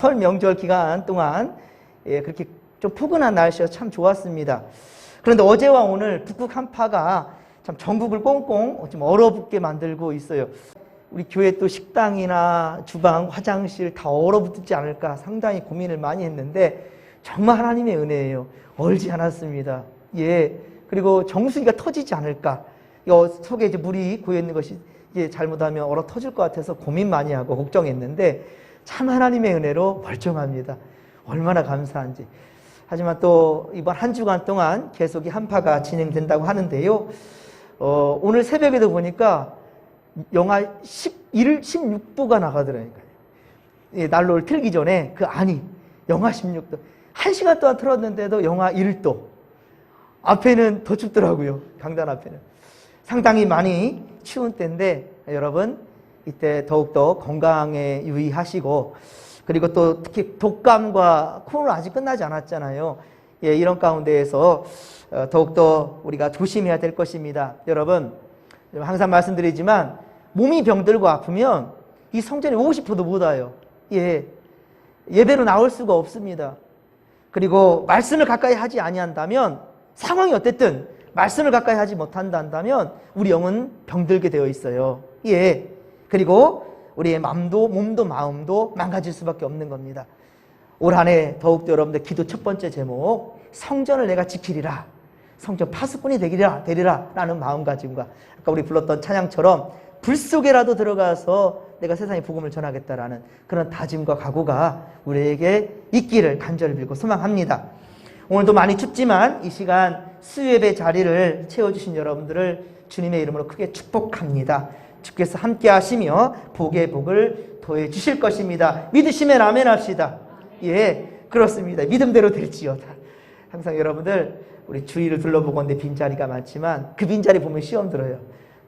설 명절 기간 동안 그렇게 좀 포근한 날씨여서 참 좋았습니다. 그런데 어제와 오늘 북극 한파가 참 전국을 꽁꽁 좀 얼어붙게 만들고 있어요. 우리 교회 또 식당이나 주방, 화장실 다 얼어붙지 않을까 상당히 고민을 많이 했는데 정말 하나님의 은혜예요. 얼지 않았습니다. 그리고 정수기가 터지지 않을까. 속에 이제 물이 고여 있는 것이 이게 잘못하면 얼어 터질 것 같아서 고민 많이 하고 걱정했는데 참 하나님의 은혜로 멀쩡합니다. 얼마나 감사한지. 하지만 또 이번 한 주간 동안 계속 이 한파가 진행된다고 하는데요. 오늘 새벽에도 보니까 영하 16도가 나가더라니까요. 난로를 틀기 전에 그 안이 영하 16도. 1시간 동안 틀었는데도 영하 1도. 앞에는 더 춥더라고요. 강단 앞에는. 상당히 많이 추운 때인데 여러분 이때 더욱더 건강에 유의하시고 그리고 또 특히 독감과 코로나 아직 끝나지 않았잖아요. 이런 가운데에서 더욱더 우리가 조심해야 될 것입니다. 여러분 항상 말씀드리지만 몸이 병들고 아프면 이 성전에 오고 싶어도 못 와요. 예배로 나올 수가 없습니다. 그리고 말씀을 가까이 하지 아니한다면 상황이 어쨌든 말씀을 가까이 하지 못한다면 우리 영은 병들게 되어 있어요. 그리고 우리의 마음도 몸도 마음도 망가질 수밖에 없는 겁니다. 올 한 해 더욱더 여러분들 기도 첫 번째 제목 성전을 내가 지키리라. 성전 파수꾼이 되리라 라는 마음가짐과 아까 우리 불렀던 찬양처럼 불 속에라도 들어가서 내가 세상에 복음을 전하겠다라는 그런 다짐과 각오가 우리에게 있기를 간절히 빌고 소망합니다. 오늘도 많이 춥지만 이 시간 수요예배 자리를 채워주신 여러분들을 주님의 이름으로 크게 축복합니다. 주께서 함께 하시며 복의 복을 더해 주실 것입니다. 믿으시면 아멘 합시다. 그렇습니다. 믿음대로 될지어다. 항상 여러분들 우리 주위를 둘러보고 있는데 빈자리가 많지만 그 빈자리 보면 시험 들어요.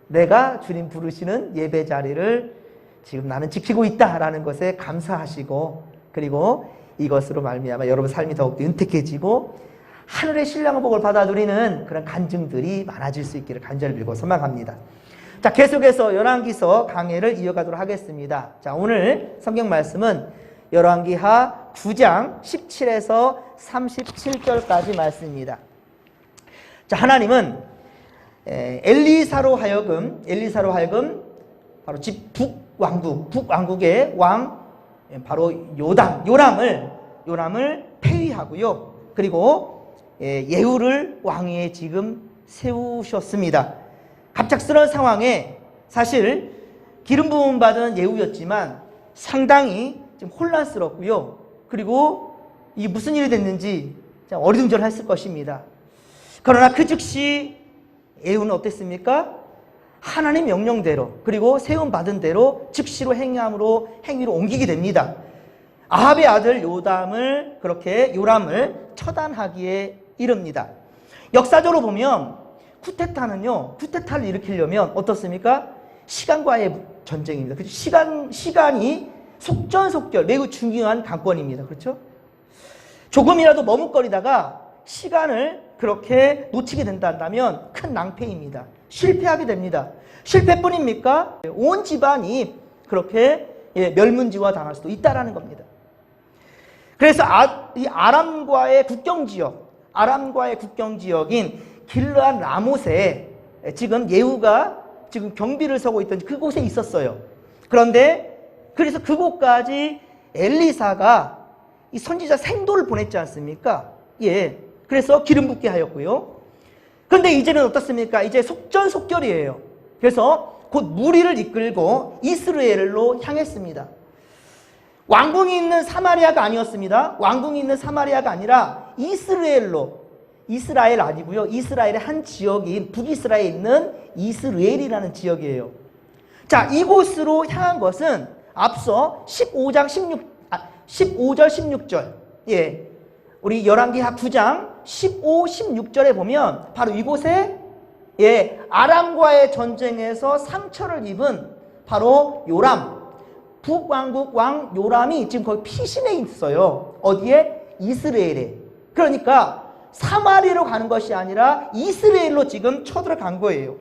내가 주님 부르시는 예배 자리를 지금 나는 지키고 있다라는 것에 감사하시고 그리고 이것으로 말미암아 여러분 삶이 더욱더 윤택해지고 하늘의 신령한 복을 받아 누리는 그런 간증들이 많아질 수 있기를 간절히 빌고 소망합니다. 자, 계속해서 열왕기서 강해를 이어가도록 하겠습니다. 자, 오늘 성경 말씀은 열왕기하 9장 17에서 37절까지 말씀입니다. 자, 하나님은 엘리사로 하여금 바로 북왕국의 왕 바로 요람을 폐위하고요. 그리고 예후를 왕위에 지금 세우셨습니다. 갑작스러운 상황에 사실 기름 부음 받은 예후였지만 상당히 좀 혼란스럽고요. 그리고 이게 무슨 일이 됐는지 어리둥절했을 것입니다. 그러나 그 즉시 예후는 어땠습니까? 하나님 명령대로 그리고 세움 받은 대로 즉시로 행위로 옮기게 됩니다. 아합의 아들 요람을 처단하기에 이릅니다. 역사적으로 보면 쿠데타를 일으키려면 어떻습니까? 시간과의 전쟁입니다. 그렇죠? 시간이 속전속결 매우 중요한 관건입니다. 그렇죠? 조금이라도 머뭇거리다가 시간을 그렇게 놓치게 된다면 큰 낭패입니다. 실패하게 됩니다. 실패뿐입니까? 온 집안이 그렇게 멸문지화 당할 수도 있다라는 겁니다. 그래서 이 아람과의 국경지역인 길르앗 라못에 지금 예후가 지금 경비를 서고 있던 그곳에 있었어요. 그래서 그곳까지 엘리사가 이 선지자 생도를 보냈지 않습니까? 그래서 기름 붓게 하였고요. 그런데 이제는 어떻습니까? 이제 속전속결이에요. 그래서 곧 무리를 이끌고 이스라엘로 향했습니다. 왕궁이 있는 사마리아가 아니었습니다. 왕궁이 있는 사마리아가 아니라 이스라엘 아니고요. 이스라엘의 한 지역인 북이스라엘에 있는 이스라엘이라는 지역이에요. 자, 이곳으로 향한 것은 앞서 15절 16절 우리 열왕기하 9장 15, 16절에 보면 바로 이곳에 아람과의 전쟁에서 상처를 입은 바로 북왕국 왕 요람이 지금 거기 피신해 있어요. 어디에? 이스라엘에. 그러니까 사마리아로 가는 것이 아니라 이스라엘로 지금 쳐들어간 거예요.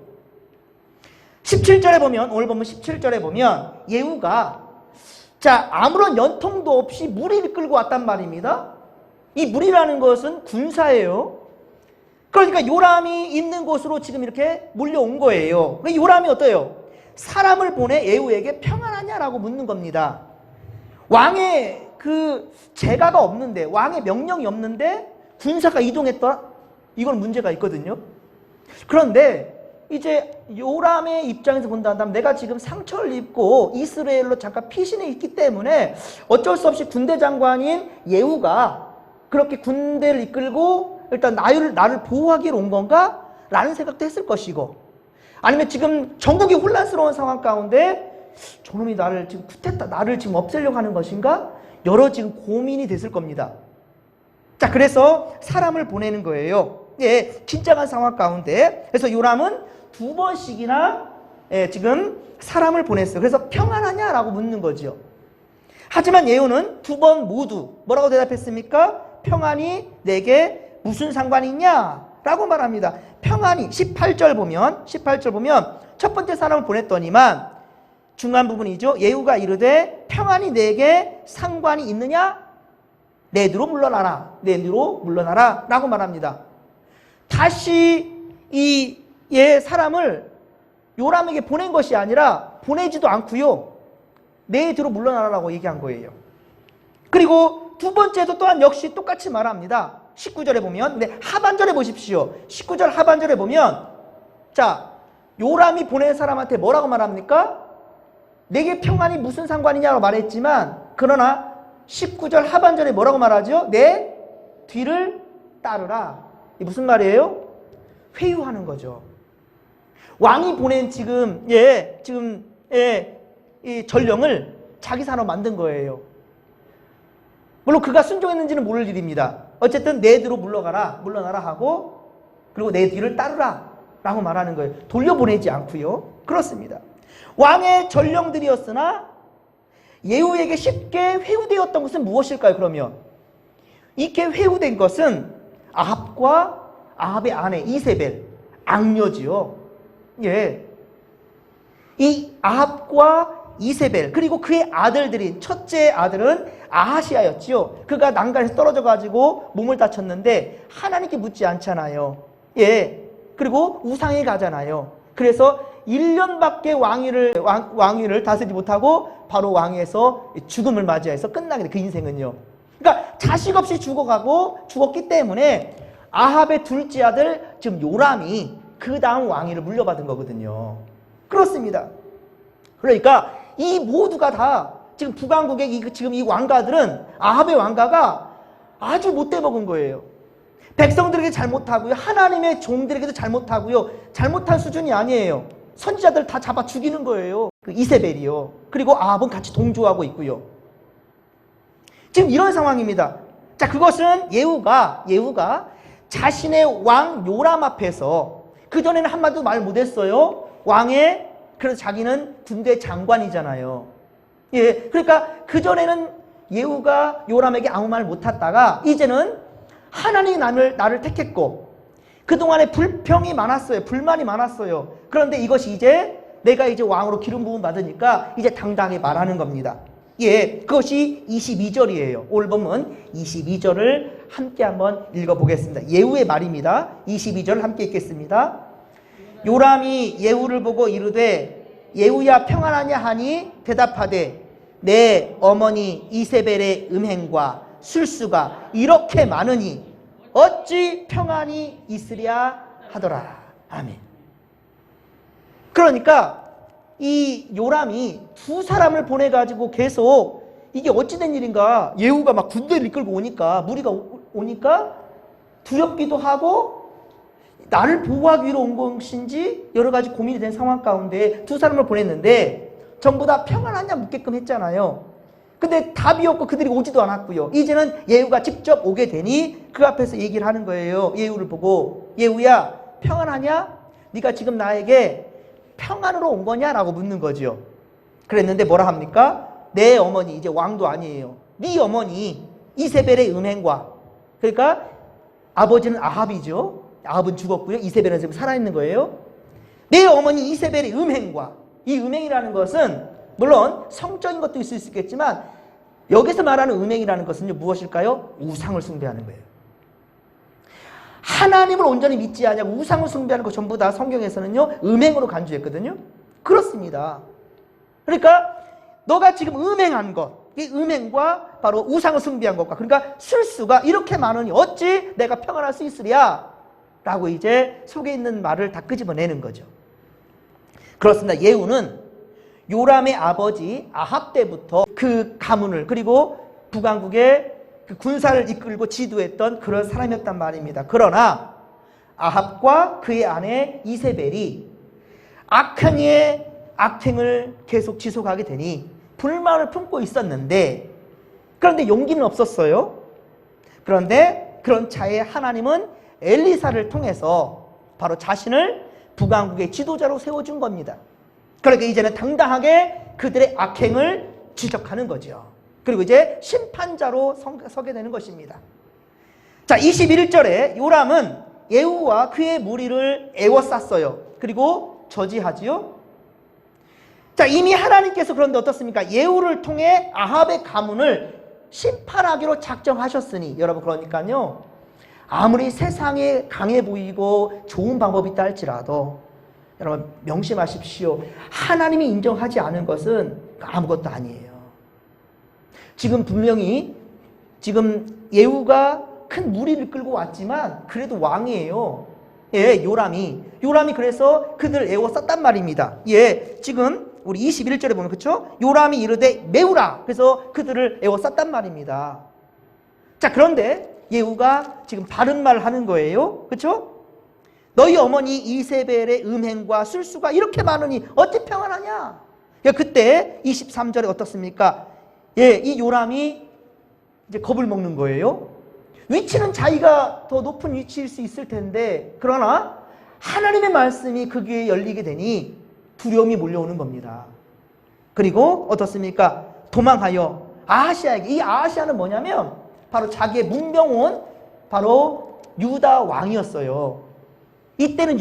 17절에 보면 오늘 보면 17절에 보면 예후가 자, 아무런 연통도 없이 무리를 끌고 왔단 말입니다. 이 무리라는 것은 군사예요. 그러니까 요람이 있는 곳으로 지금 이렇게 몰려온 거예요. 요람이 어때요? 사람을 보내 예후에게 평안하냐라고 묻는 겁니다. 왕의 그 제가가 없는데, 왕의 명령이 없는데 군사가 이동했다? 이건 문제가 있거든요. 그런데 이제 요람의 입장에서 본다면 내가 지금 상처를 입고 이스라엘로 잠깐 피신해 있기 때문에 어쩔 수 없이 군대 장관인 예후가 그렇게 군대를 이끌고 일단 나를 보호하기로 온 건가? 라는 생각도 했을 것이고, 아니면 지금 전국이 혼란스러운 상황 가운데 저놈이 나를 지금 쿠데타, 나를 지금 없애려고 하는 것인가? 여러 지금 고민이 됐을 겁니다. 자, 그래서 사람을 보내는 거예요. 예, 긴장한 상황 가운데. 그래서 요람은 2번씩이나 지금 사람을 보냈어요. 그래서 평안하냐라고 묻는 거죠. 하지만 예후는 2번 모두 뭐라고 대답했습니까? 평안이 내게 무슨 상관이 있냐? 라고 말합니다. 평안이 18절 보면 첫 번째 사람을 보냈더니만 중간 부분이죠. 예후가 이르되 평안이 내게 상관이 있느냐? 내 뒤로 물러나라. 내 뒤로 물러나라. 라고 말합니다. 다시 이 사람을 요람에게 보낸 것이 아니라 보내지도 않고요. 내 뒤로 물러나라라고 얘기한 거예요. 그리고 두 번째도 또한 역시 똑같이 말합니다. 19절에 보면, 근데 하반절에 보십시오. 19절 하반절에 보면, 자, 요람이 보낸 사람한테 뭐라고 말합니까? 내게 평안이 무슨 상관이냐고 말했지만, 그러나 19절 하반절에 뭐라고 말하죠? 내 뒤를 따르라. 이게 무슨 말이에요? 회유하는 거죠. 왕이 보낸 이 전령을 자기 사람 만든 거예요. 물론 그가 순종했는지는 모를 일입니다. 어쨌든 내 뒤로 물러나라 하고, 그리고 내 뒤를 따르라 라고 말하는 거예요. 돌려보내지 않고요. 그렇습니다. 왕의 전령들이었으나 예후에게 쉽게 회유되었던 것은 무엇일까요? 그러면 이렇게 회유된 것은 아합과 아합의 아내 이세벨, 악녀지요. 예, 이 아합과 이세벨, 그리고 그의 아들들인 첫째 아들은 아하시아였지요. 그가 난간에서 떨어져 가지고 몸을 다쳤는데 하나님께 묻지 않잖아요. 예, 그리고 우상에 가잖아요. 그래서 1년밖에 왕위를 다스리지 못하고 바로 왕위에서 죽음을 맞이해서 끝나게 돼, 그 인생은요. 그러니까 자식 없이 죽었기 때문에 아합의 둘째 아들 지금 요람이 그 다음 왕위를 물려받은 거거든요. 그렇습니다. 그러니까 이 모두가 다 지금 북왕국의 지금 이 왕가들은, 아합의 왕가가 아주 못돼 먹은 거예요. 백성들에게 잘못하고요, 하나님의 종들에게도 잘못하고요. 잘못한 수준이 아니에요. 선지자들 다 잡아 죽이는 거예요. 그 이세벨이요. 그리고 아합은 같이 동조하고 있고요. 지금 이런 상황입니다. 자, 그것은 예후가 자신의 왕 요람 앞에서, 그전에는 한마디도 말 못했어요. 그래서 자기는 군대 장관이잖아요. 예, 그러니까 그전에는 예후가 요람에게 아무 말 못했다가 이제는 하나님이 나를 택했고, 그동안에 불평이 많았어요. 불만이 많았어요. 그런데 이것이 내가 이제 왕으로 기름 부음 받으니까 이제 당당하게 말하는 겁니다. 예, 그것이 22절이에요. 오늘 보면 22절을 함께 한번 읽어보겠습니다. 예후의 말입니다. 22절 함께 읽겠습니다. 요람이 예후를 보고 이르되 예후야 평안하냐 하니 대답하되 내 어머니 이세벨의 음행과 술수가 이렇게 많으니 어찌 평안이 있으랴 하더라. 아멘. 그러니까 이 요람이 두 사람을 보내가지고 계속 이게 어찌된 일인가, 예후가 막 군대를 이끌고 오니까, 무리가 오니까 두렵기도 하고 나를 보호하기 위로 온 것인지 여러 가지 고민이 된 상황 가운데 두 사람을 보냈는데 전부 다 평안하냐 묻게끔 했잖아요. 근데 답이 없고 그들이 오지도 않았고요. 이제는 예후가 직접 오게 되니 그 앞에서 얘기를 하는 거예요. 예후를 보고, 예후야 평안하냐? 네가 지금 나에게 평안으로 온 거냐라고 묻는 거죠. 그랬는데 뭐라 합니까? 내 어머니, 이제 왕도 아니에요. 네 어머니 이세벨의 음행과, 그러니까 아버지는 아합이죠. 아합은 죽었고요. 이세벨은 지금 살아있는 거예요. 내 어머니 이세벨의 음행과, 이 음행이라는 것은 물론 성적인 것도 있을 수 있겠지만 여기서 말하는 음행이라는 것은요, 무엇일까요? 우상을 숭배하는 거예요. 하나님을 온전히 믿지 않냐고 우상을 숭배하는 거 전부 다 성경에서는요, 음행으로 간주했거든요. 그렇습니다. 그러니까 너가 지금 음행한 것, 이 음행과 바로 우상을 숭배한 것과, 그러니까 술수가 이렇게 많으니 어찌 내가 평안할 수 있으랴? 라고 이제 속에 있는 말을 다 끄집어내는 거죠. 그렇습니다. 예후는 요람의 아버지 아합 때부터 그 가문을, 그리고 북왕국의 그 군사를 이끌고 지도했던 그런 사람이었단 말입니다. 그러나 아합과 그의 아내 이세벨이 악행을 계속 지속하게 되니 불만을 품고 있었는데, 그런데 용기는 없었어요. 그런데 그런 차에 하나님은 엘리사를 통해서 바로 자신을 북왕국의 지도자로 세워준 겁니다. 그러니까 이제는 당당하게 그들의 악행을 지적하는 거죠. 그리고 이제 심판자로 서게 되는 것입니다. 자, 21절에 요람은 예후와 그의 무리를 애워쌌어요. 그리고 저지하지요. 자, 이미 하나님께서 그런데 어떻습니까? 예후를 통해 아합의 가문을 심판하기로 작정하셨으니, 여러분, 그러니까요, 아무리 세상에 강해 보이고 좋은 방법이 있다 할지라도 여러분 명심하십시오. 하나님이 인정하지 않은 것은 아무것도 아니에요. 지금 분명히 지금 예후가 큰 무리를 끌고 왔지만 그래도 왕이에요. 예, 요람이 그래서 그들을 애워쌌단 말입니다. 예, 지금 우리 21절에 보면, 그렇죠? 요람이 이르되 메우라. 그래서 그들을 애워쌌단 말입니다. 자, 그런데 예후가 지금 바른 말을 하는 거예요. 그렇죠? 너희 어머니 이세벨의 음행과 술수가 이렇게 많으니 어찌 평안하냐? 그때 23절에 어떻습니까? 예, 이 요람이 이제 겁을 먹는 거예요. 위치는 자기가 더 높은 위치일 수 있을 텐데, 그러나 하나님의 말씀이 그 귀에 열리게 되니 두려움이 몰려오는 겁니다. 그리고 어떻습니까? 도망하여 아하시아에게, 이 아하시아는 뭐냐면 바로 자기의 문병온 바로 유다 왕이었어요. 이때는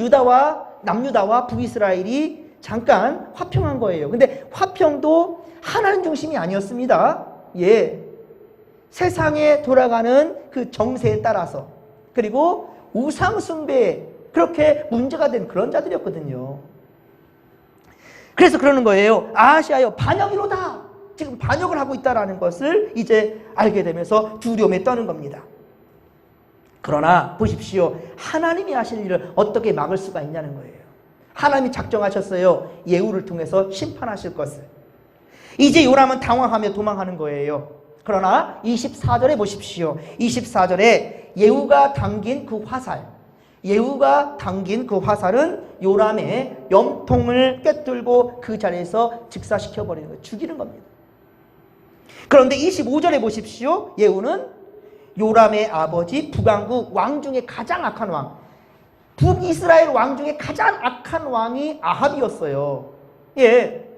남유다와 북이스라엘이 잠깐 화평한 거예요. 근데 화평도 하나님 중심이 아니었습니다. 예, 세상에 돌아가는 그 정세에 따라서, 그리고 우상 숭배에 그렇게 문제가 된 그런 자들이었거든요. 그래서 그러는 거예요. 아하시아여 반역이로다. 지금 반역을 하고 있다는 것을 이제 알게 되면서 두려움에 떠는 겁니다. 그러나 보십시오. 하나님이 하실 일을 어떻게 막을 수가 있냐는 거예요. 하나님이 작정하셨어요. 예후를 통해서 심판하실 것을. 이제 요람은 당황하며 도망하는 거예요. 그러나 24절에 보십시오. 24절에 예후가 당긴 그 화살은 요람의 염통을 꿰뚫고 그 자리에서 즉사시켜버리는 거예요. 죽이는 겁니다. 그런데 25절에 보십시오. 예후는 요람의 아버지 북왕국 왕 중에 가장 악한 왕, 북이스라엘 왕 중에 가장 악한 왕이 아합이었어요. 예,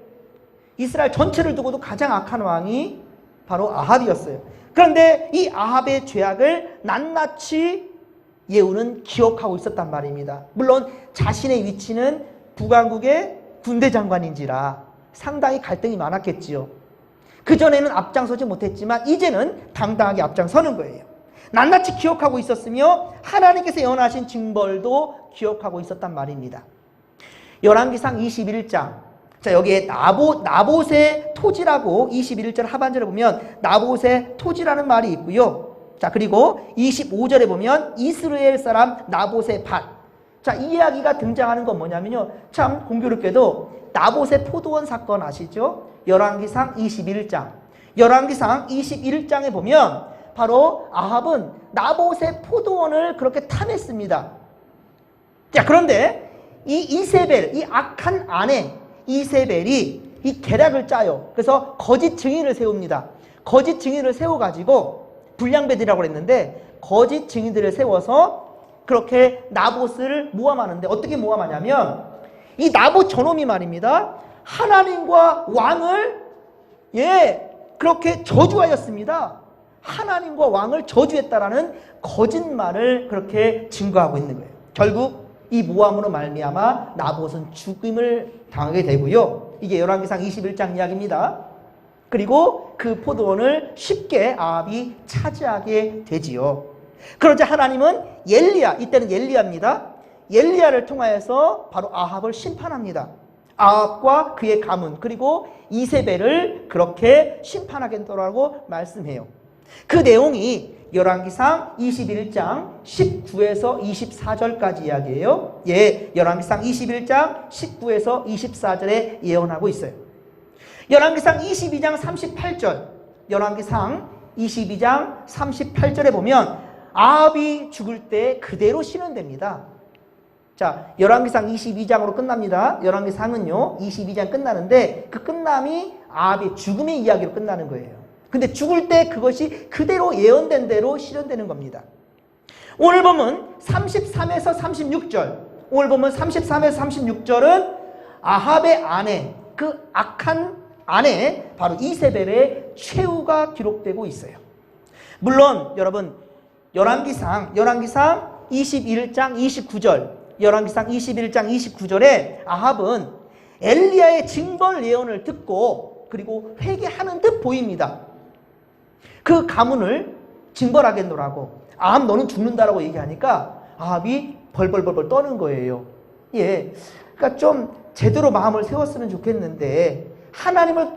이스라엘 전체를 두고도 가장 악한 왕이 바로 아합이었어요. 그런데 이 아합의 죄악을 낱낱이 예후는 기억하고 있었단 말입니다. 물론 자신의 위치는 북왕국의 군대 장관인지라 상당히 갈등이 많았겠지요. 그전에는 앞장서지 못했지만 이제는 당당하게 앞장서는 거예요. 낱낱이 기억하고 있었으며 하나님께서 예언하신 징벌도 기억하고 있었단 말입니다. 열왕기상 21장, 자, 여기에 나봇의 토지라고 21절 하반절에 보면 나봇의 토지라는 말이 있고요. 자, 그리고 25절에 보면 이스라엘 사람 나봇의 밭. 자, 이 이야기가 등장하는 건 뭐냐면요, 참 공교롭게도 나봇의 포도원 사건 아시죠? 열왕기상 21장에 보면 바로 아합은 나봇의 포도원을 그렇게 탐했습니다. 자, 그런데 이 이세벨, 이 악한 아내 이세벨이 이 계략을 짜요. 그래서 거짓 증인을 세웁니다. 거짓 증인을 세워가지고, 불량배들이라고 그랬는데 거짓 증인들을 세워서 그렇게 나봇을 모함하는데, 어떻게 모함하냐면 이 나봇 저놈이 말입니다, 하나님과 왕을 그렇게 저주하였습니다. 하나님과 왕을 저주했다라는 거짓말을 그렇게 증거하고 있는 거예요. 결국 이 모함으로 말미암아 나봇은 죽임을 당하게 되고요. 이게 열왕기상 21장 이야기입니다. 그리고 그 포도원을 쉽게 아합이 차지하게 되지요. 그러자 하나님은 엘리야, 이때는 엘리야입니다. 엘리야를 통하여서 바로 아합을 심판합니다. 아합과 그의 가문 그리고 이세벨을 그렇게 심판하겠다고 말씀해요. 그 내용이 열왕기상 21장 19에서 24절까지 이야기예요. 열왕기상 21장 19에서 24절에 예언하고 있어요. 열왕기상 22장 38절, 열왕기상 22장 38절에 보면 아합이 죽을 때 그대로 실현됩니다. 자, 열왕기상 22장으로 끝납니다. 열왕기상은요 22장 끝나는데 그 끝남이 아합의 죽음의 이야기로 끝나는 거예요. 근데 죽을 때 그것이 그대로 예언된 대로 실현되는 겁니다. 오늘 보면 33에서 36절, 오늘 보면 33에서 36절은 아합의 아내, 그 악한 아내 바로 이세벨의 최후가 기록되고 있어요. 물론 여러분 열왕기상 21장 29절, 열왕기상 21장 29절에 아합은 엘리야의 징벌 예언을 듣고 그리고 회개하는 듯 보입니다. 그 가문을 징벌하겠노라고, 아합 너는 죽는다라고 얘기하니까 아합이 벌벌벌벌 떠는 거예요. 그러니까 좀 제대로 마음을 세웠으면 좋겠는데 하나님을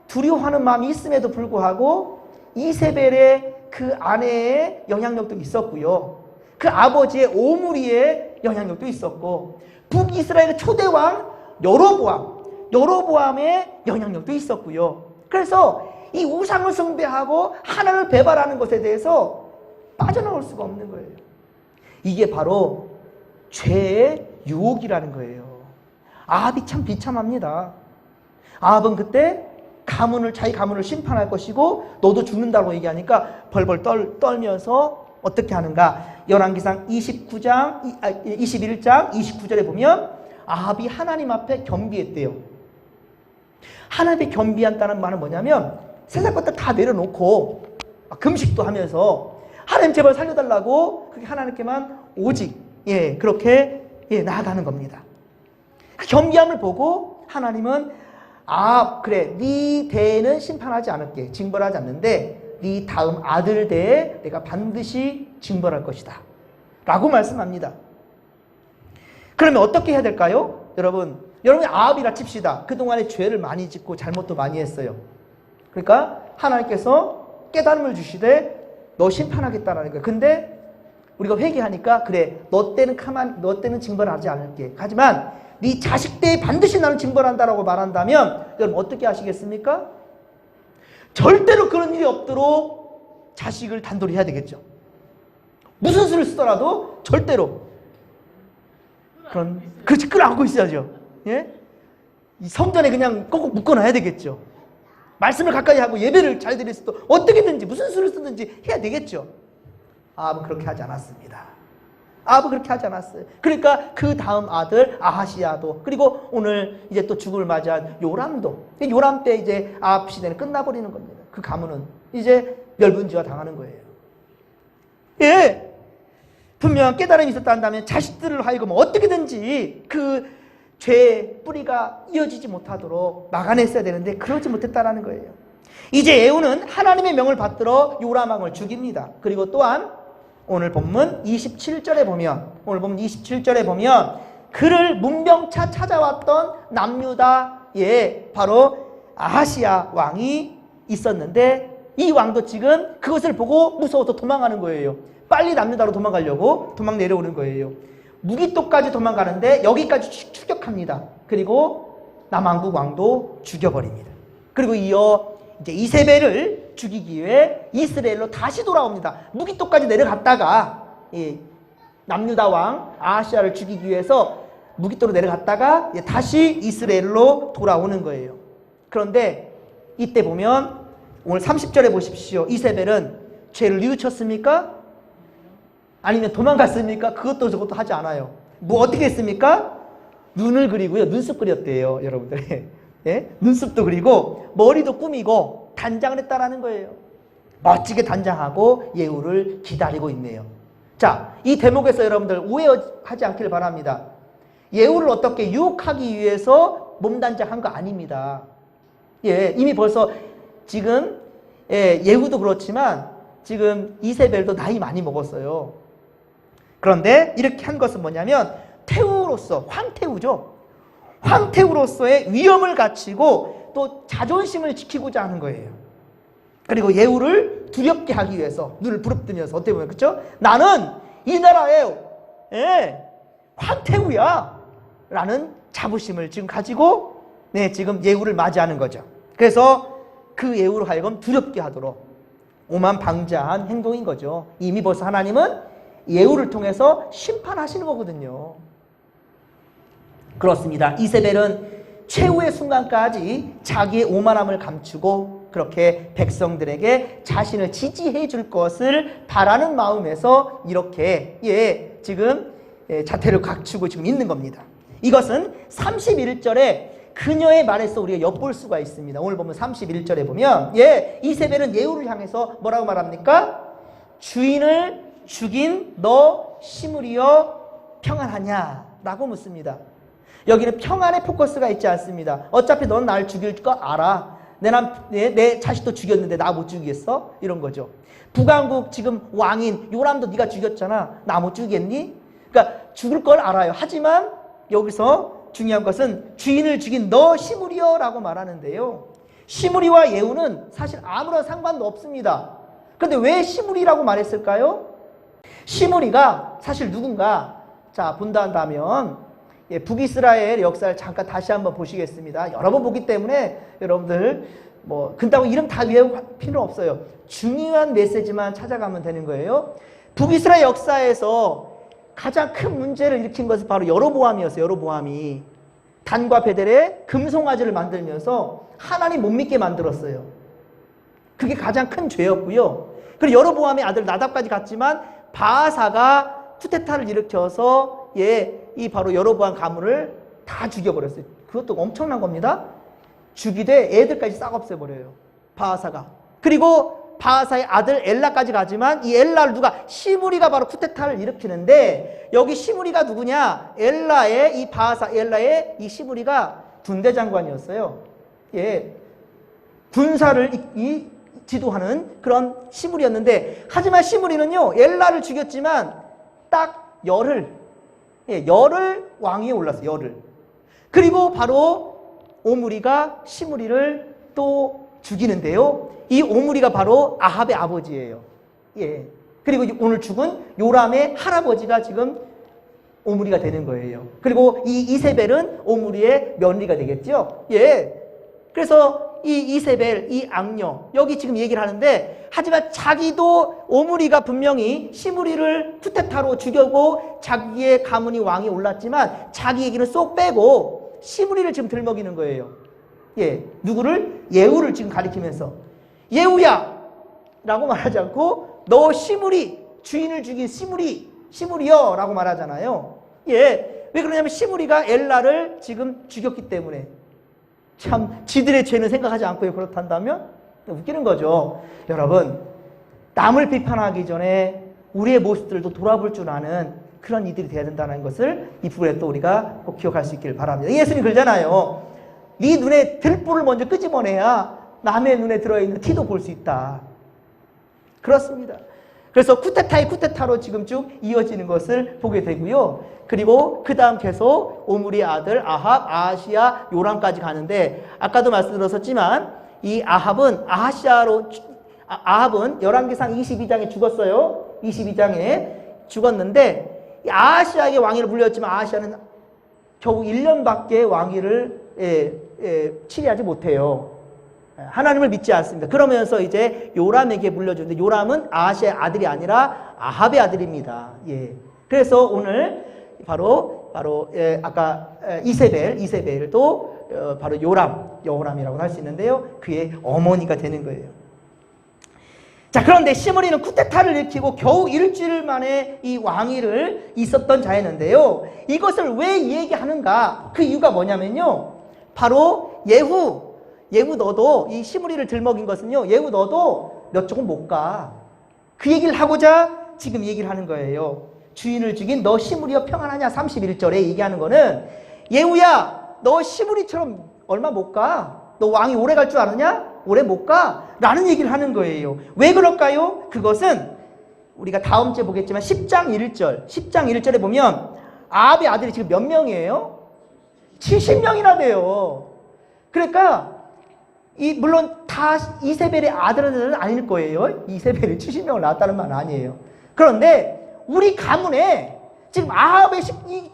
두려워하는 마음이 있음에도 불구하고 이세벨의 그 아내의 영향력도 있었고요. 그 아버지의 오므리의 영향력도 있었고 북이스라엘의 초대왕 여로보암의 영향력도 있었고요. 그래서 이 우상을 숭배하고 하나님을 배반하는 것에 대해서 빠져나올 수가 없는 거예요. 이게 바로 죄의 유혹이라는 거예요. 아합이 참 비참합니다. 아합은 그때 자기 가문을 심판할 것이고 너도 죽는다고 얘기하니까 벌벌 떨면서 어떻게 하는가? 열왕기상 21장 29절에 보면 아합이 하나님 앞에 겸비했대요. 하나님 앞에 겸비한다는 말은 뭐냐면 세상 것들 다 내려놓고 금식도 하면서 하나님 제발 살려달라고 그게 하나님께만 오직 그렇게 나아가는 겁니다. 그 겸비함을 보고 하나님은 그래 네 대에는 심판하지 않을게, 징벌하지 않는데 네 다음 아들 대에 내가 반드시 징벌할 것이다 라고 말씀합니다. 그러면 어떻게 해야 될까요? 여러분이 아합이라 칩시다. 그동안에 죄를 많이 짓고 잘못도 많이 했어요. 그러니까 하나님께서 깨달음을 주시되 너 심판하겠다라는 거예요. 근데 우리가 회개하니까 그래 너 때는 징벌하지 않을게. 하지만 네 자식 때에 반드시 나는 징벌한다라고 말한다면 여러분 어떻게 하시겠습니까? 절대로 그런 일이 없도록 자식을 단돌이 해야 되겠죠. 무슨 수를 쓰더라도 절대로 그렇지 끌어안고 있어야죠. 이 성전에 그냥 꼭꼭 묶어놔야 되겠죠. 말씀을 가까이 하고 예배를 잘 드릴 수도 어떻게든지 무슨 수를 쓰든지 해야 되겠죠. 아합은 그렇게 하지 않았습니다. 아합은 그렇게 하지 않았어요. 그러니까 그 다음 아들 아하시야도 그리고 오늘 이제 또 죽음을 맞이한 요람도 요람 때 이제 아합 시대는 끝나버리는 겁니다. 그 가문은 이제 멸분지화 당하는 거예요. 분명 깨달음이 있었다 한다면 자식들을 하여금 어떻게든지 그 죄의 뿌리가 이어지지 못하도록 막아냈어야 되는데 그러지 못했다라는 거예요. 이제 에후는 하나님의 명을 받들어 요람 왕을 죽입니다. 그리고 또한 오늘 본문 27절에 보면 그를 문병차 찾아왔던 남유다의 바로 아하시야 왕이 있었는데 이 왕도 지금 그것을 보고 무서워서 도망가는 거예요. 빨리 남유다로 도망 내려오는 거예요. 무기토까지 도망가는데 여기까지 추격합니다. 그리고 남왕국 왕도 죽여버립니다. 그리고 이어 이제 이세벨을 죽이기 위해 이스라엘로 다시 돌아옵니다. 무기토까지 내려갔다가 남유다 왕 아하시야를 죽이기 위해서 무기토로 내려갔다가 다시 이스라엘로 돌아오는 거예요. 그런데 이때 보면 오늘 30절에 보십시오. 이세벨은 죄를 뉘우쳤습니까? 아니면 도망갔습니까? 그것도 저것도 하지 않아요. 뭐 어떻게 했습니까? 눈을 그리고요. 눈썹 그렸대요. 여러분들. 눈썹도 그리고 머리도 꾸미고 단장을 했다라는 거예요. 멋지게 단장하고 예후를 기다리고 있네요. 자, 이 대목에서 여러분들 오해하지 않기를 바랍니다. 예후를 어떻게 유혹하기 위해서 몸단장한 거 아닙니다. 예, 이미 벌써 지금 예후도 그렇지만 지금 이세벨도 나이 많이 먹었어요. 그런데 이렇게 한 것은 뭐냐면 태후로서, 황태후죠. 황태후로서의 위엄을 갖추고 또 자존심을 지키고자 하는 거예요. 그리고 예후를 두렵게 하기 위해서 눈을 부릅뜨면서 어떻게 보면 그렇죠? 나는 이 나라의 황태후야 라는 자부심을 지금 가지고 지금 예후를 맞이하는 거죠. 그래서 그 예후로 하여금 두렵게 하도록 오만방자한 행동인 거죠. 이미 벌써 하나님은 예후를 통해서 심판하시는 거거든요. 그렇습니다. 이세벨은 최후의 순간까지 자기의 오만함을 감추고 그렇게 백성들에게 자신을 지지해 줄 것을 바라는 마음에서 이렇게 지금 자태를 갖추고 지금 있는 겁니다. 이것은 31절에 그녀의 말에서 우리가 엿볼 수가 있습니다. 오늘 보면 31절에 보면 이세벨은 예후를 향해서 뭐라고 말합니까? 주인을 죽인 너 시므리여 평안하냐? 라고 묻습니다. 여기는 평안의 포커스가 있지 않습니다. 어차피 넌 날 죽일 거 알아. 내 자식도 죽였는데 나 못 죽이겠어? 이런 거죠. 북왕국 지금 왕인 요람도 네가 죽였잖아. 나 못 죽이겠니? 그러니까 죽을 걸 알아요. 하지만 여기서 중요한 것은 주인을 죽인 너 시므리여 라고 말하는데요. 시므리와 예후는 사실 아무런 상관도 없습니다. 그런데 왜 시므리라고 말했을까요? 시므리가 사실 누군가 자 본다 한다면 북이스라엘 역사를 잠깐 다시 한번 보시겠습니다. 여러 번 보기 때문에 여러분들 근다고 이름 다 외울 필요 없어요. 중요한 메시지만 찾아가면 되는 거예요. 북이스라엘 역사에서 가장 큰 문제를 일으킨 것은 바로 여로보암이었어요. 여로보암이 단과 베델의 금송아지를 만들면서 하나님 못 믿게 만들었어요. 그게 가장 큰 죄였고요. 그리고 여로보암의 아들 나답까지 갔지만 바아사가 쿠데타를 일으켜서 이 바로 여로보암 가문을 다 죽여버렸어요. 그것도 엄청난 겁니다. 죽이되 애들까지 싹 없애버려요. 바아사가. 그리고 바아사의 아들 엘라까지 가지만 이 엘라를 누가 시므리가 바로 쿠데타를 일으키는데 여기 시므리가 누구냐? 엘라의 이 바아사 엘라의 이 시므리가 군대 장관이었어요. 군사를 지도하는 그런 시므리였는데 하지만 시므리는요 엘라를 죽였지만 딱 열흘 왕위에 올랐어요. 열흘. 그리고 바로 오므리가 시므리를 또 죽이는데요. 이 오므리가 바로 아합의 아버지예요. 그리고 오늘 죽은 요람의 할아버지가 지금 오므리가 되는 거예요. 그리고 이 이세벨은 오므리의 며느리가 되겠죠. 그래서 이 이세벨, 이 악녀 여기 지금 얘기를 하는데 하지만 자기도 오므리가 분명히 시므리를 쿠데타로 죽여고 자기의 가문이 왕이 올랐지만 자기 얘기는 쏙 빼고 시므리를 지금 들먹이는 거예요. 누구를? 예후를 지금 가리키면서 예후야! 라고 말하지 않고 너 시므리, 주인을 죽인 시므리여! 라고 말하잖아요. 왜 그러냐면 시므리가 엘라를 지금 죽였기 때문에 참 지들의 죄는 생각하지 않고 그렇단다면 웃기는 거죠. 여러분 남을 비판하기 전에 우리의 모습들도 돌아볼 줄 아는 그런 이들이 돼야 된다는 것을 이 부분에 또 우리가 꼭 기억할 수 있기를 바랍니다. 예수님이 그러잖아요. 네 눈에 들불을 먼저 끄집어내야 남의 눈에 들어있는 티도 볼 수 있다. 그렇습니다. 그래서 쿠데타의 쿠데타로 지금 쭉 이어지는 것을 보게 되고요. 그리고 그 다음 계속 오므리의 아들 아합, 아하시아, 요람까지 가는데 아까도 말씀드렸었지만 이 아합은 열왕기상 22장에 죽었어요. 22장에 죽었는데 아하시아에게 왕위를 물렸지만 아하시아는 겨우 1년밖에 왕위를 치리하지 못해요. 하나님을 믿지 않습니다. 그러면서 이제 요람에게 물려주는데 요람은 아하시아의 아들이 아니라 아합의 아들입니다. 그래서 오늘 바로 아까 이세벨도 바로 여호람이라고 할 수 있는데요. 그의 어머니가 되는 거예요. 자, 그런데 시므리는 쿠데타를 일으키고 겨우 일주일 만에 이 왕위를 있었던 자였는데요. 이것을 왜 얘기하는가? 그 이유가 뭐냐면요. 바로 예후 너도 이 시므리를 들먹인 것은요. 예후 너도 몇 조금 못 가. 그 얘기를 하고자 지금 얘기를 하는 거예요. 주인을 죽인 너 시므리여 평안하냐? 31절에 얘기하는 거는 예후야 너 시므리처럼 얼마 못 가? 너 왕이 오래 갈 줄 아느냐? 오래 못 가? 라는 얘기를 하는 거예요. 왜 그럴까요? 그것은 우리가 다음 주에 보겠지만 10장 1절에 보면 아합의 아들이 지금 몇 명이에요? 70명이나 돼요. 그러니까 물론 다 이세벨의 아들은 아닐 거예요. 이세벨이 70명을 낳았다는 말은 아니에요. 그런데 우리 가문에 지금 아합의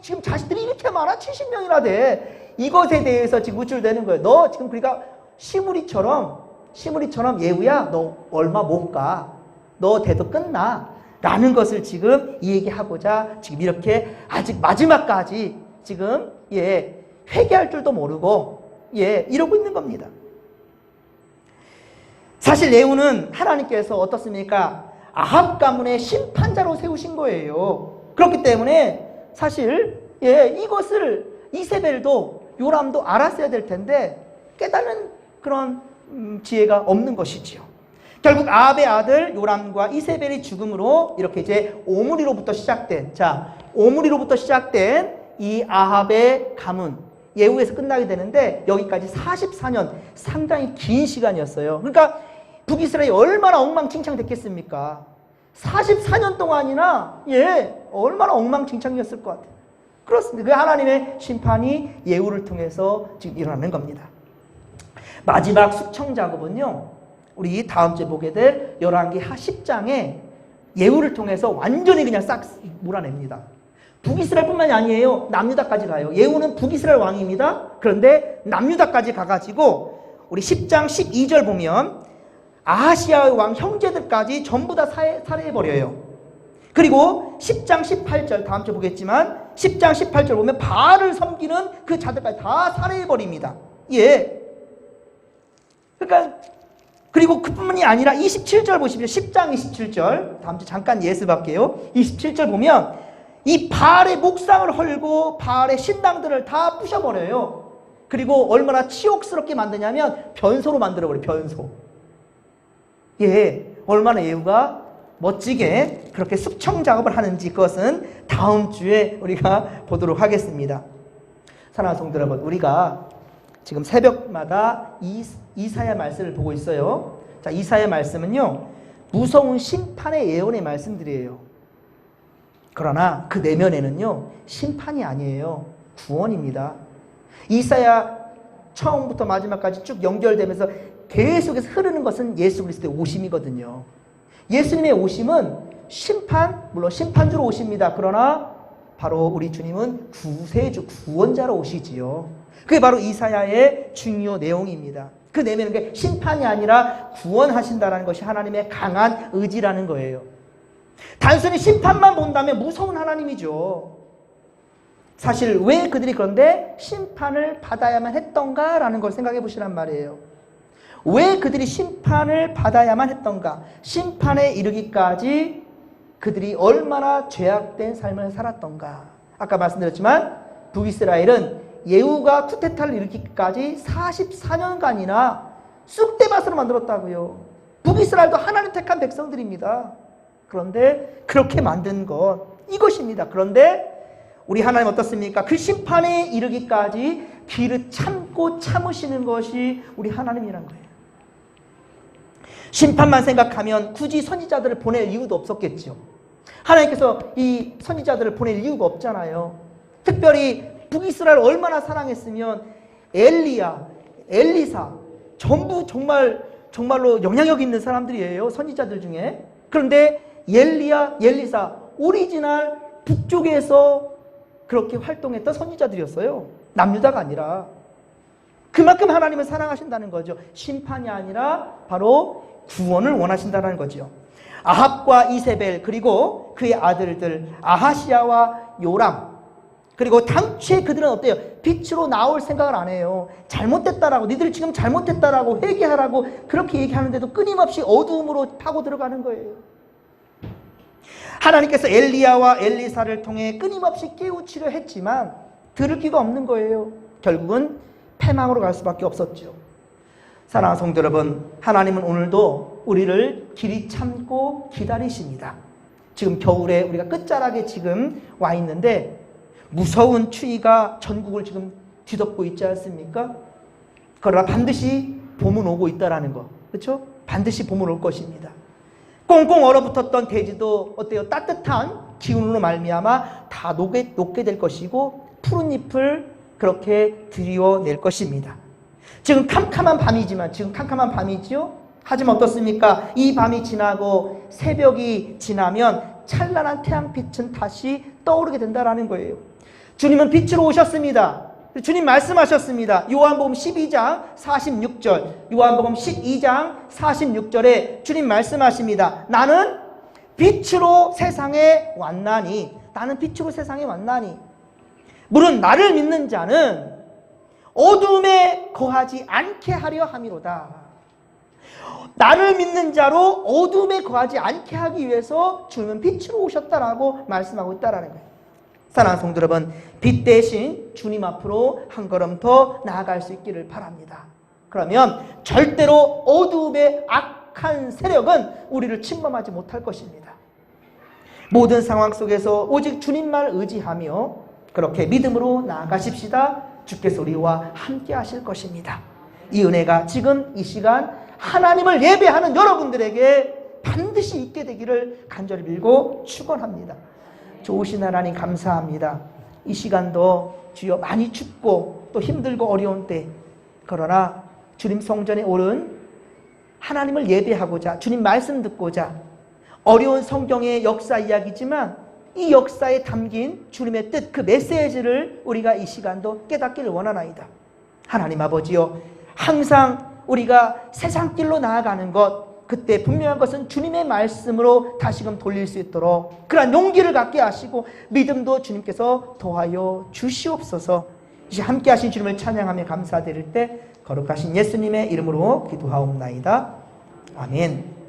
지금 자식들이 이렇게 많아? 70명이나 돼. 이것에 대해서 지금 우쭐대는 거예요. 너 지금 그러니까 시므리처럼 예후야 너 얼마 못 가. 너 대도 끝나. 라는 것을 지금 얘기하고자 지금 이렇게 아직 마지막까지 지금 회개할 줄도 모르고 이러고 있는 겁니다. 사실 예후는 하나님께서 어떻습니까? 아합 가문의 심판자로 세우신 거예요. 그렇기 때문에 사실 이것을 이세벨도 요람도 알았어야 될 텐데 깨닫는 그런 지혜가 없는 것이지요. 결국 아합의 아들 요람과 이세벨의 죽음으로 이렇게 이제 오므리로부터 시작된 이 아합의 가문 예후에서 끝나게 되는데 여기까지 44년 상당히 긴 시간이었어요. 그러니까 북이스라엘이 얼마나 엉망진창됐겠습니까? 44년 동안이나 얼마나 엉망진창이었을 것 같아요. 그렇습니다. 그 하나님의 심판이 예후를 통해서 지금 일어나는 겁니다. 마지막 숙청 작업은요. 우리 다음 주에 보게 될 열왕기 하 10장에 예후를 통해서 완전히 그냥 싹 몰아냅니다. 북이스라엘뿐만이 아니에요. 남유다까지 가요. 예후는 북이스라엘 왕입니다. 그런데 남유다까지 가가지고 우리 10장 12절 보면 아하시아의 왕 형제들까지 전부 다 살해해버려요. 그리고 10장 18절 다음 주에 보겠지만 10장 18절 보면 바알을 섬기는 그 자들까지 다 살해해버립니다. 그러니까 그리고 그뿐만이 아니라 27절 보십시오. 10장 27절 다음 주 잠깐 예습할게요. 27절 보면 이 바알의 목상을 헐고 바알의 신당들을 다 부셔버려요. 그리고 얼마나 치욕스럽게 만드냐면 변소로 만들어버려요. 변소. 얼마나 예후가 멋지게 그렇게 숙청 작업을 하는지 그것은 다음 주에 우리가 보도록 하겠습니다. 사랑하는 성도 여러분, 우리가 지금 새벽마다 이사야 말씀을 보고 있어요. 자, 이사야 말씀은요, 무서운 심판의 예언의 말씀들이에요. 그러나 그 내면에는요, 심판이 아니에요. 구원입니다. 이사야 처음부터 마지막까지 쭉 연결되면서 계속해서 흐르는 것은 예수 그리스도의 오심이거든요. 예수님의 오심은 물론 심판주로 오십니다. 그러나 바로 우리 주님은 구세주, 구원자로 오시지요. 그게 바로 이사야의 중요 내용입니다. 그 내면은 심판이 아니라 구원하신다는 것이 하나님의 강한 의지라는 거예요. 단순히 심판만 본다면 무서운 하나님이죠. 사실 왜 그들이 그런데 심판을 받아야만 했던가라는 걸 생각해 보시란 말이에요. 왜 그들이 심판을 받아야만 했던가? 심판에 이르기까지 그들이 얼마나 죄악된 삶을 살았던가? 아까 말씀드렸지만 북이스라엘은 예후가 쿠데타를 일으키기까지 44년간이나 쑥대밭으로 만들었다고요. 북이스라엘도 하나님 택한 백성들입니다. 그런데 그렇게 만든 것 이것입니다. 그런데 우리 하나님 어떻습니까? 그 심판에 이르기까지 길을 참고 참으시는 것이 우리 하나님이란 거예요. 심판만 생각하면 굳이 선지자들을 보낼 이유도 없었겠죠. 하나님께서 이 선지자들을 보낼 이유가 없잖아요. 특별히 북이스라엘 얼마나 사랑했으면 엘리야, 엘리사 전부 정말로 영향력 있는 사람들이에요. 선지자들 중에. 그런데 엘리야, 엘리사 오리지널 북쪽에서 그렇게 활동했던 선지자들이었어요. 남유다가 아니라. 그만큼 하나님을 사랑하신다는 거죠. 심판이 아니라 바로 구원을 원하신다는 거죠. 아합과 이세벨 그리고 그의 아들들 아하시아와 요람 그리고 당초에 그들은 어때요? 빛으로 나올 생각을 안 해요. 잘못됐다라고 니들이 지금 잘못됐다라고 회개하라고 그렇게 얘기하는데도 끊임없이 어두움으로 파고 들어가는 거예요. 하나님께서 엘리야와 엘리사를 통해 끊임없이 깨우치려 했지만 들을 귀가 없는 거예요. 결국은 패망으로 갈 수밖에 없었죠. 사랑하는 성도 여러분, 하나님은 오늘도 우리를 길이 참고 기다리십니다. 지금 겨울에 우리가 끝자락에 지금 와 있는데 무서운 추위가 전국을 지금 뒤덮고 있지 않습니까? 그러나 반드시 봄은 오고 있다라는 거. 그렇죠? 반드시 봄은 올 것입니다. 꽁꽁 얼어붙었던 대지도 어때요? 따뜻한 기운으로 말미암아 다 녹게 될 것이고 푸른 잎을 그렇게 드리워낼 것입니다. 지금 캄캄한 밤이지요. 하지만 어떻습니까? 이 밤이 지나고 새벽이 지나면 찬란한 태양빛은 다시 떠오르게 된다라는 거예요. 주님은 빛으로 오셨습니다. 주님 말씀하셨습니다. 요한복음 12장 46절, 요한복음 12장 46절에 주님 말씀하십니다. 나는 빛으로 세상에 왔나니, 나는 빛으로 세상에 왔나니, 물은 나를 믿는 자는 어둠에 거하지 않게 하려 함이로다. 나를 믿는 자로 어둠에 거하지 않게 하기 위해서 주님은 빛으로 오셨다라고 말씀하고 있다라는 거예요. 사랑하는 성도 여러분, 빛 대신 주님 앞으로 한 걸음 더 나아갈 수 있기를 바랍니다. 그러면 절대로 어둠의 악한 세력은 우리를 침범하지 못할 것입니다. 모든 상황 속에서 오직 주님만 의지하며 그렇게 믿음으로 나아가십시다. 주께서 우리와 함께 하실 것입니다. 이 은혜가 지금 이 시간 하나님을 예배하는 여러분들에게 반드시 있게 되기를 간절히 빌고 축원합니다. 좋으신 하나님 감사합니다. 이 시간도 주여 많이 춥고 또 힘들고 어려운 때, 그러나 주님 성전에 오른 하나님을 예배하고자, 주님 말씀 듣고자, 어려운 성경의 역사 이야기지만 이 역사에 담긴 주님의 뜻, 그 메시지를 우리가 이 시간도 깨닫기를 원하나이다. 하나님 아버지요, 항상 우리가 세상 길로 나아가는 것, 그때 분명한 것은 주님의 말씀으로 다시금 돌릴 수 있도록 그러한 용기를 갖게 하시고 믿음도 주님께서 더하여 주시옵소서. 이제 함께 하신 주님을 찬양하며 감사드릴 때 거룩하신 예수님의 이름으로 기도하옵나이다. 아멘.